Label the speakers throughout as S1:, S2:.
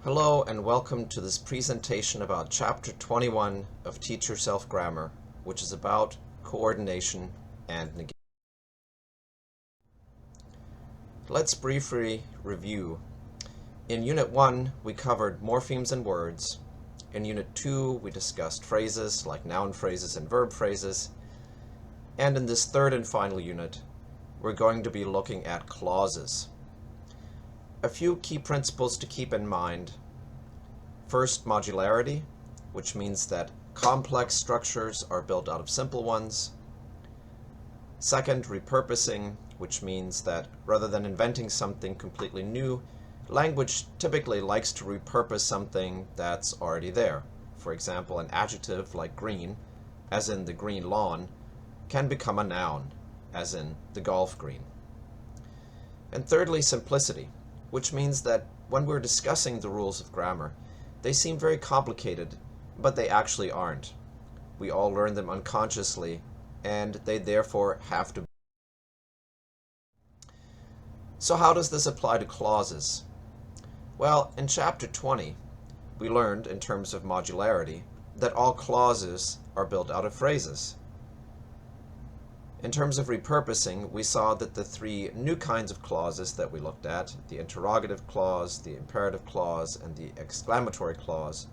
S1: Hello and welcome to this presentation about Chapter 21 of Teach Yourself Grammar, which is about coordination and negation. Let's briefly review. In Unit 1, we covered morphemes and words. In Unit 2, we discussed phrases like noun phrases and verb phrases. And in this third and final unit, we're going to be looking at clauses. A few key principles to keep in mind. First, modularity, which means that complex structures are built out of simple ones. Second, repurposing, which means that rather than inventing something completely new, language typically likes to repurpose something that's already there. For example, an adjective like green, as in the green lawn, can become a noun, as in the golf green. And thirdly, simplicity, which means that when we're discussing the rules of grammar, they seem very complicated, but they actually aren't. We all learn them unconsciously, and they therefore have to be. So how does this apply to clauses? Well, in Chapter 20, we learned, in terms of modularity, that all clauses are built out of phrases. In terms of repurposing, we saw that the three new kinds of clauses that we looked at, the interrogative clause, the imperative clause, and the exclamatory clause,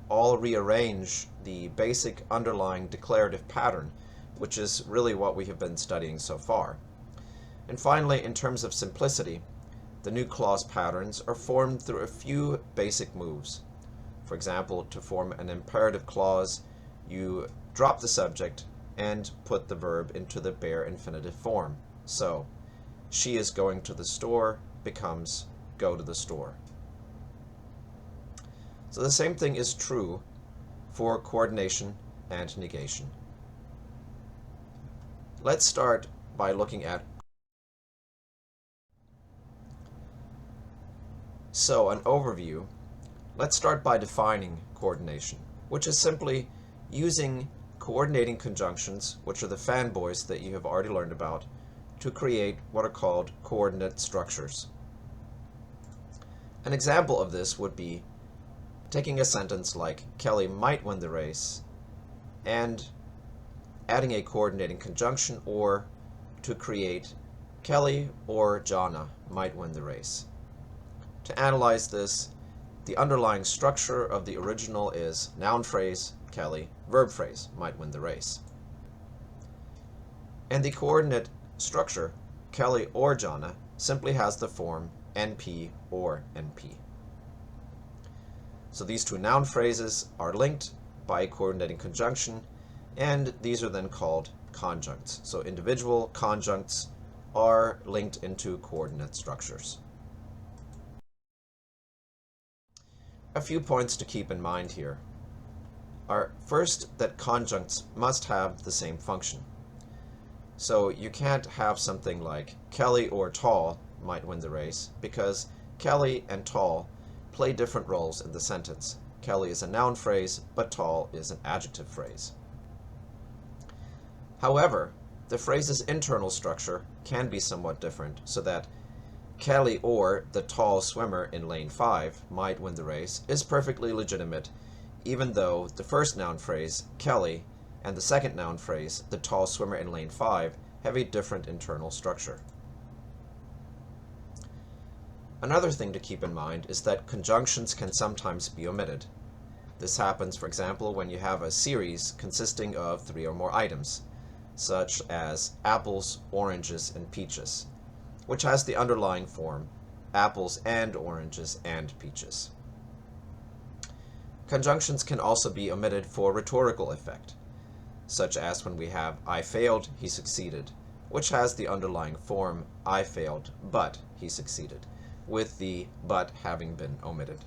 S1: all rearrange the basic underlying declarative pattern, which is really what we have been studying so far. And finally, in terms of simplicity, the new clause patterns are formed through a few basic moves. For example, to form an imperative clause, you drop the subject and put the verb into the bare infinitive form. So, she is going to the store becomes go to the store. So the same thing is true for coordination and negation. Let's start by looking at an overview. Let's start by defining coordination, which is simply using coordinating conjunctions, which are the fanboys that you have already learned about, to create what are called coordinate structures. An example of this would be taking a sentence like Kelly might win the race and adding a coordinating conjunction or to create Kelly or Jonna might win the race. To analyze this, the underlying structure of the original is noun phrase, Kelly, verb phrase, might win the race. And the coordinate structure, Kelly or Jonna, simply has the form NP or NP. So these two noun phrases are linked by a coordinating conjunction, and these are then called conjuncts. So individual conjuncts are linked into coordinate structures. A few points to keep in mind here are first that conjuncts must have the same function. So you can't have something like Kelly or tall might win the race because Kelly and tall play different roles in the sentence. Kelly is a noun phrase, but tall is an adjective phrase. However, the phrase's internal structure can be somewhat different so that Kelly or the tall swimmer in lane 5 might win the race is perfectly legitimate, even though the first noun phrase, Kelly, and the second noun phrase, the tall swimmer in lane 5, have a different internal structure. Another thing to keep in mind is that conjunctions can sometimes be omitted. This happens, for example, when you have a series consisting of 3 or more items, such as apples, oranges, and peaches, which has the underlying form apples and oranges and peaches. Conjunctions can also be omitted for rhetorical effect, such as when we have I failed, he succeeded, which has the underlying form I failed, but he succeeded, with the but having been omitted.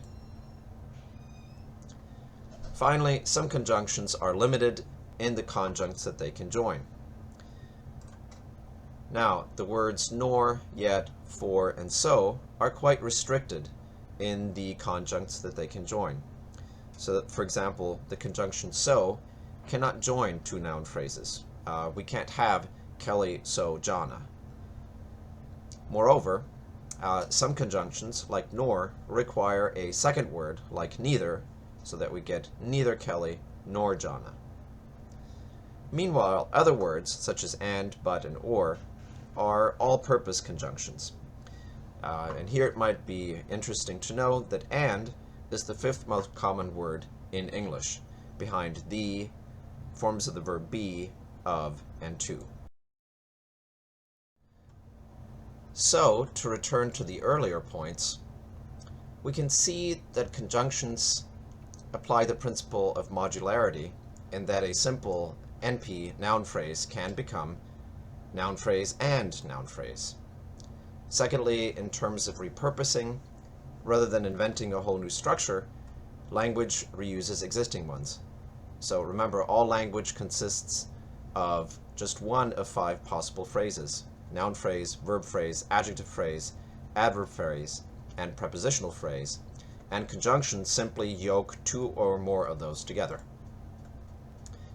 S1: Finally, some conjunctions are limited in the conjuncts that they can join. Now, the words nor, yet, for, and so are quite restricted in the conjuncts that they can join. So that, for example, the conjunction so cannot join two noun phrases. We can't have Kelly so Jonna. Moreover, Some conjunctions, like nor, require a second word, like neither, so that we get neither Kelly nor Jonna. Meanwhile, other words, such as and, but, and or, are all-purpose conjunctions. And here it might be interesting to know that and is the fifth most common word in English, behind the, forms of the verb be, of, and to. So, to return to the earlier points, we can see that conjunctions apply the principle of modularity, and that a simple NP noun phrase can become noun phrase and noun phrase. Secondly, in terms of repurposing, rather than inventing a whole new structure, language reuses existing ones. So remember, all language consists of just one of 5 possible phrases: noun phrase, verb phrase, adjective phrase, adverb phrase, and prepositional phrase, and conjunctions simply yoke 2 or more of those together.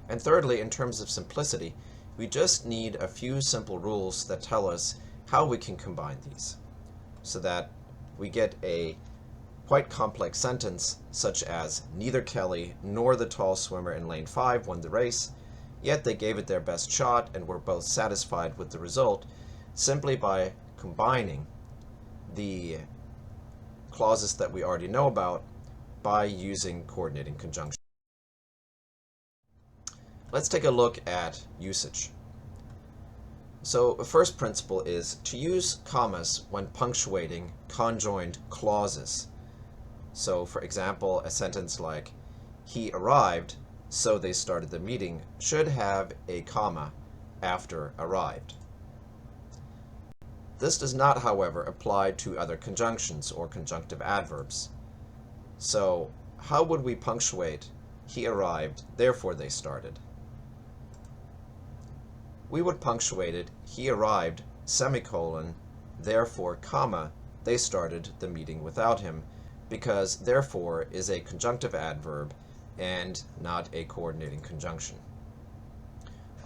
S1: And thirdly, in terms of simplicity, we just need a few simple rules that tell us how we can combine these, so that we get a quite complex sentence, such as neither Kelly nor the tall swimmer in lane 5 won the race, yet they gave it their best shot and were both satisfied with the result, simply by combining the clauses that we already know about by using coordinating conjunctions. Let's take a look at usage. So the first principle is to use commas when punctuating conjoined clauses. So for example, a sentence like, he arrived, so they started the meeting, should have a comma after arrived. This does not, however, apply to other conjunctions or conjunctive adverbs. So how would we punctuate he arrived, therefore they started? We would punctuate it, he arrived, semicolon, therefore, comma, they started the meeting without him, because therefore is a conjunctive adverb and not a coordinating conjunction.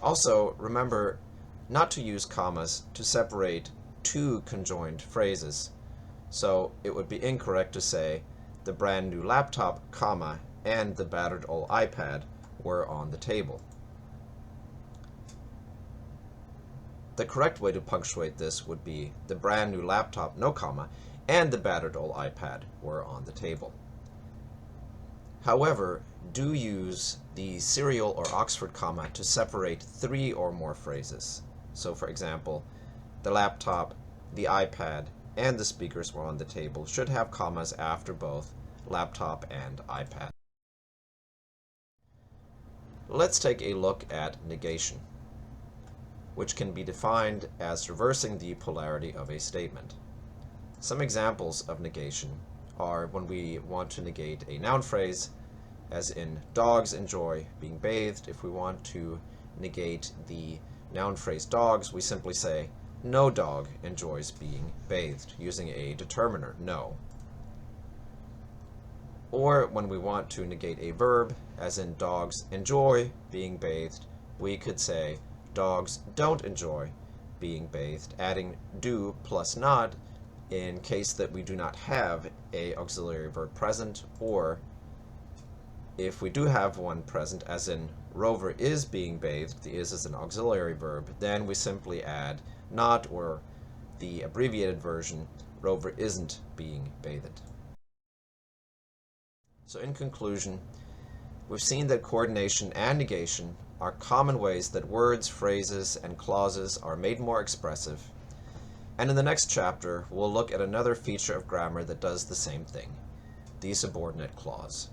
S1: Also, remember not to use commas to separate 2 conjoined phrases. So it would be incorrect to say, the brand new laptop, comma, and the battered old iPad were on the table. The correct way to punctuate this would be, the brand new laptop, no comma, and the battered old iPad were on the table. However, do use the serial or Oxford comma to separate 3 or more phrases. So for example, the laptop, the iPad, and the speakers were on the table should have commas after both laptop and iPad. Let's take a look at negation, which can be defined as reversing the polarity of a statement. Some examples of negation are when we want to negate a noun phrase, as in dogs enjoy being bathed. If we want to negate the noun phrase dogs, we simply say no dog enjoys being bathed, using a determiner, no. Or when we want to negate a verb, as in dogs enjoy being bathed, we could say dogs don't enjoy being bathed, adding do plus not in case that we do not have a auxiliary verb present, or if we do have one present, as in Rover is being bathed, the is an auxiliary verb, then we simply add not, or the abbreviated version, Rover isn't being bathed. So in conclusion, we've seen that coordination and negation are common ways that words, phrases, and clauses are made more expressive. And in the next chapter, we'll look at another feature of grammar that does the same thing, the subordinate clause.